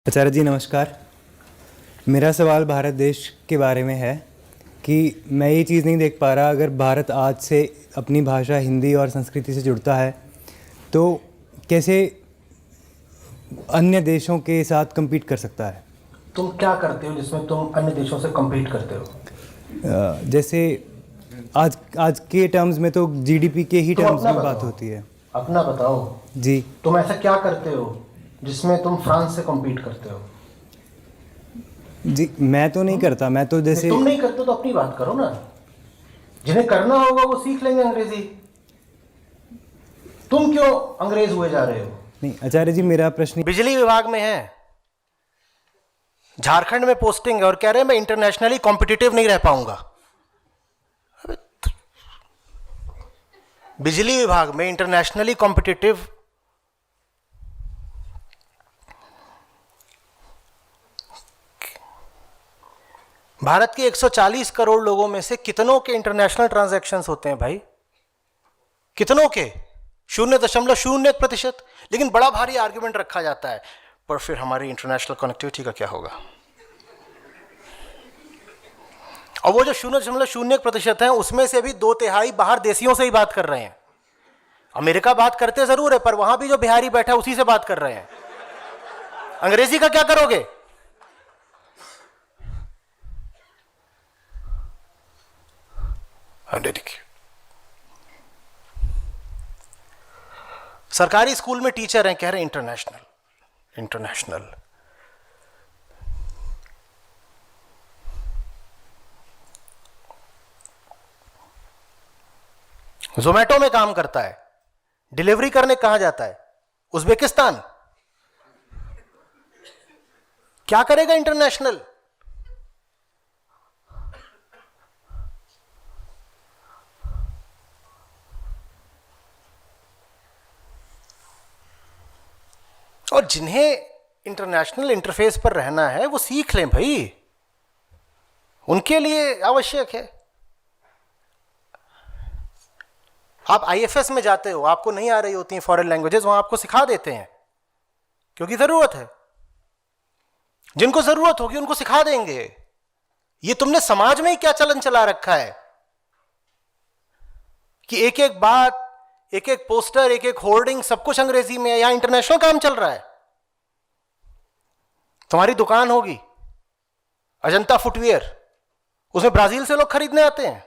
आचार्य जी नमस्कार। मेरा सवाल भारत देश के बारे में है कि मैं ये चीज़ नहीं देख पा रहा, अगर भारत आज से अपनी भाषा हिंदी और संस्कृति से जुड़ता है तो कैसे अन्य देशों के साथ कम्पीट कर सकता है। तुम क्या करते हो जिसमें तुम अन्य देशों से कम्पीट करते हो? जैसे आज के टर्म्स में तो जीडीपी के ही तुम टर्म्स अपना में बात बताओ। होती है। अपना बताओ जी तुम ऐसा क्या करते हो जिसमें तुम फ्रांस से कम्पीट करते हो? जी मैं तो नहीं करता, मैं तो जैसे तुम नहीं करते तो अपनी बात करो ना। जिन्हें करना होगा वो सीख लेंगे अंग्रेजी। तुम क्यों अंग्रेज हुए जा रहे हो? नहीं आचार्य जी, मेरा प्रश्न बिजली विभाग में है, झारखंड में पोस्टिंग है और कह रहे हैं मैं इंटरनेशनली कॉम्पिटिटिव नहीं रह पाऊंगा। बिजली विभाग में इंटरनेशनली कॉम्पिटिटिव भारत के 140 करोड़ लोगों में से कितनों के इंटरनेशनल ट्रांजैक्शंस होते हैं भाई? कितनों के? 0.01%। लेकिन बड़ा भारी आर्गुमेंट रखा जाता है, पर फिर हमारी इंटरनेशनल कनेक्टिविटी का क्या होगा? और वो जो 0.01% है उसमें से भी 2/3 बाहर देशियों से ही बात कर रहे हैं। अमेरिका बात करते जरूर है, पर वहां भी जो बिहारी बैठा है उसी से बात कर रहे हैं। अंग्रेजी का क्या करोगे? देखिए, सरकारी स्कूल में टीचर हैं, कह रहे हैं इंटरनेशनल इंटरनेशनल। जोमेटो में काम करता है, डिलीवरी करने कहां जाता है? उज्बेकिस्तान। क्या करेगा इंटरनेशनल? और जिन्हें इंटरनेशनल इंटरफेस पर रहना है वो सीख लें भाई, उनके लिए आवश्यक है। आप आईएफएस में जाते हो, आपको नहीं आ रही होती हैं फॉरेन लैंग्वेजेस, वहां आपको सिखा देते हैं क्योंकि जरूरत है। जिनको जरूरत होगी उनको सिखा देंगे। ये तुमने समाज में ही क्या चलन चला रखा है कि एक एक बात, एक एक पोस्टर, एक एक होर्डिंग, सब कुछ अंग्रेजी में है। यहां इंटरनेशनल काम चल रहा है। तुम्हारी दुकान होगी अजंता फुटवियर, उसमें ब्राजील से लोग खरीदने आते हैं।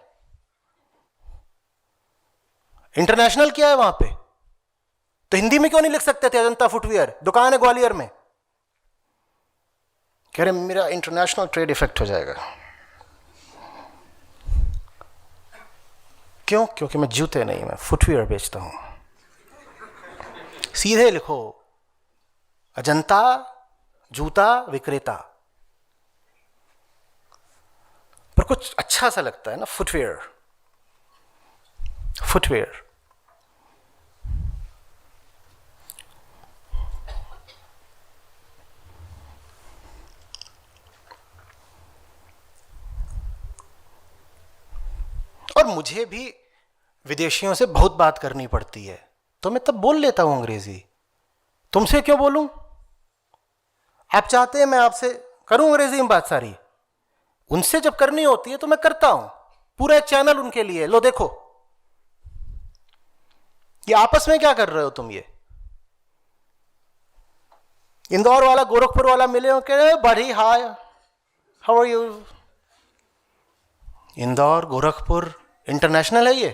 इंटरनेशनल क्या है वहां पे? तो हिंदी में क्यों नहीं लिख सकते थे अजंता फुटवियर? दुकान है ग्वालियर में, कह रहे मेरा इंटरनेशनल ट्रेड इफेक्ट हो जाएगा। क्यों? क्योंकि मैं जूते नहीं, मैं फुटवियर बेचता हूं। सीधे लिखो अजंता जूता विक्रेता, पर कुछ अच्छा सा लगता है ना, फुटवियर फुटवियर। और मुझे भी विदेशियों से बहुत बात करनी पड़ती है, तो मैं तब बोल लेता हूं अंग्रेजी। तुमसे क्यों बोलूं? आप चाहते हैं मैं आपसे करूं अंग्रेजी में बात सारी, उनसे जब करनी होती है तो मैं करता हूं। पूरा एक चैनल उनके लिए। लो देखो, ये आपस में क्या कर रहे हो तुम? ये इंदौर वाला गोरखपुर वाला मिले हो, कह रहे बड़ी hi how are you. Indore Gorakhpur international है ये।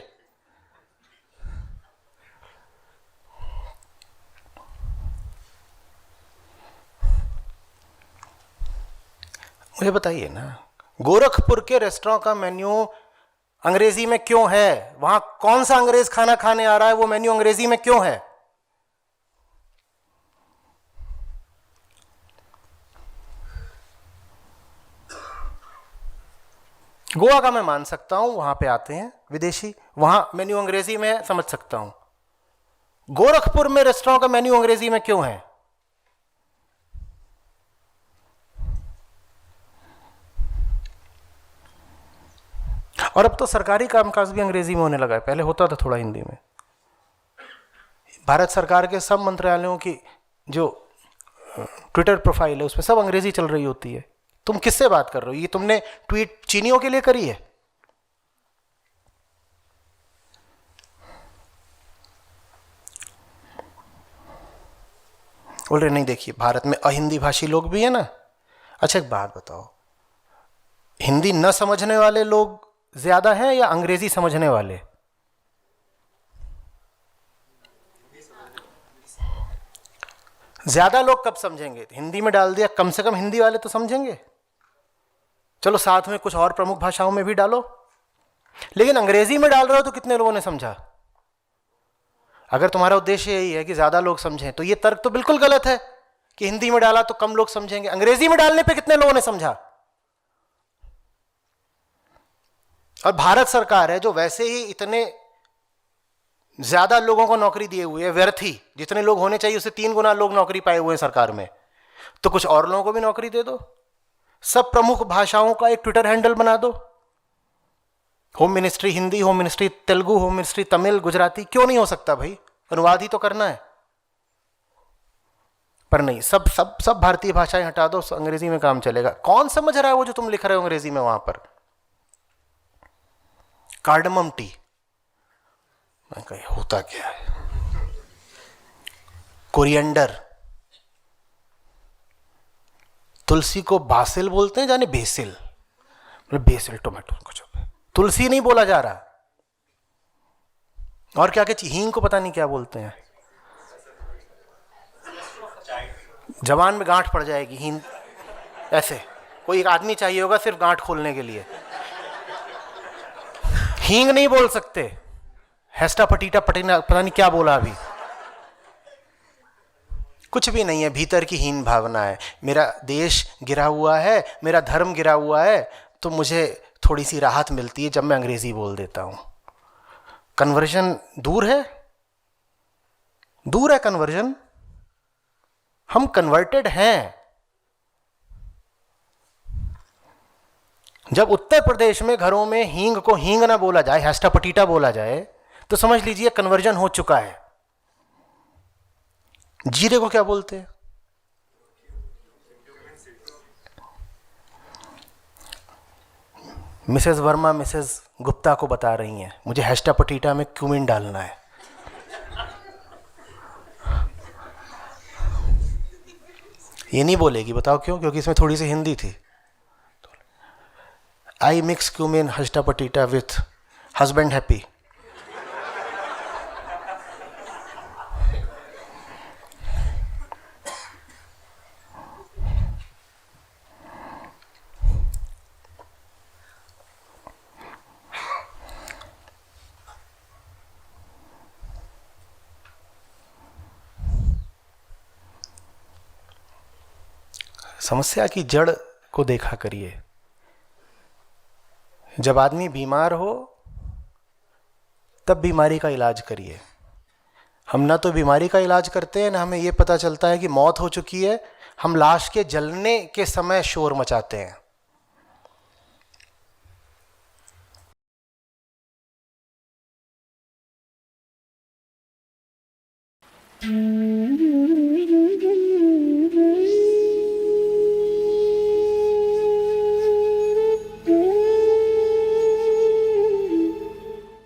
मुझे बताइए ना, गोरखपुर के रेस्टोरेंट का मेन्यू अंग्रेजी में क्यों है? वहां कौन सा अंग्रेज खाना खाने आ रहा है, वो मेन्यू अंग्रेजी में क्यों है? गोवा का मैं मान सकता हूं, वहां पे आते हैं विदेशी, वहां मेन्यू अंग्रेजी में है, समझ सकता हूं। गोरखपुर में रेस्टोरेंट का मेन्यू अंग्रेजी में क्यों है? और अब तो सरकारी कामकाज भी अंग्रेजी में होने लगा है, पहले होता था थोड़ा हिंदी में। भारत सरकार के सब मंत्रालयों की जो ट्विटर प्रोफाइल है उसमें सब अंग्रेजी चल रही होती है। तुम किससे बात कर रहे हो? ये तुमने ट्वीट चीनियों के लिए करी है? बोल रहे नहीं, देखिए भारत में अहिंदी भाषी लोग भी है ना। अच्छा एक बात बताओ, हिंदी न समझने वाले लोग ज्यादा हैं या अंग्रेजी समझने वाले? ज्यादा लोग कब समझेंगे? हिंदी में डाल दिया, कम से कम हिंदी वाले तो समझेंगे। चलो साथ में कुछ और प्रमुख भाषाओं में भी डालो, लेकिन अंग्रेजी में डाल रहे हो तो कितने लोगों ने समझा? अगर तुम्हारा उद्देश्य यही है कि ज्यादा लोग समझें तो ये तर्क तो बिल्कुल गलत है कि हिंदी में डाला तो कम लोग समझेंगे। अंग्रेजी में डालने पे कितने लोगों ने समझा? और भारत सरकार है जो वैसे ही इतने ज्यादा लोगों को नौकरी दिए हुए है, व्यर्थ ही, जितने लोग होने चाहिए उससे 3 गुना लोग नौकरी पाए हुए हैं सरकार में, तो कुछ और लोगों को भी नौकरी दे दो। सब प्रमुख भाषाओं का एक ट्विटर हैंडल बना दो, home ministry Hindi, home ministry Telugu, home ministry Tamil, Gujarati. क्यों नहीं हो सकता भाई? अनुवाद ही तो करना है। पर नहीं, सब सब सब भारतीय भाषाएं हटा दो, अंग्रेजी में काम चलेगा। कौन समझ रहा है वो जो तुम लिख रहे हो अंग्रेजी में वहां पर? कार्डमम टी, मैं कही होता क्या है? कोरिएंडर, तुलसी को बासिल बोलते हैं, जाने बेसिल, बेसिल टोमेटो, कुछ तुलसी नहीं बोला जा रहा। और क्या क्या चीज, हींग को पता नहीं क्या बोलते हैं, जबान में गांठ पड़ जाएगी हींग। ऐसे कोई एक आदमी चाहिए होगा सिर्फ गांठ खोलने के लिए। हींग नहीं बोल सकते, हेस्टा पटीटा पटीना, पता नहीं क्या बोला अभी। कुछ भी नहीं है, भीतर की हीन भावना है। मेरा देश गिरा हुआ है, मेरा धर्म गिरा हुआ है, तो मुझे थोड़ी सी राहत मिलती है जब मैं अंग्रेजी बोल देता हूं। कन्वर्जन दूर है, दूर है कन्वर्जन। हम कन्वर्टेड हैं। जब उत्तर प्रदेश में घरों में हींग को हींग ना बोला जाए, हेस्टा पटीटा बोला जाए, तो समझ लीजिए कन्वर्जन हो चुका है। जीरे को क्या बोलते हैं? मिसेस वर्मा मिसेस गुप्ता को बता रही हैं मुझे हेस्टा पटीटा में क्यूमिन डालना है। ये नहीं बोलेगी, बताओ क्यों? क्योंकि इसमें थोड़ी सी हिंदी थी। आई मिक्स क्यूमिन हेस्टा पटीटा विथ हस्बैंड हैप्पी। समस्या की जड़ को देखा करिए। जब आदमी बीमार हो तब बीमारी का इलाज करिए। हम ना तो बीमारी का इलाज करते हैं, ना हमें यह पता चलता है कि मौत हो चुकी है। हम लाश के जलने के समय शोर मचाते हैं।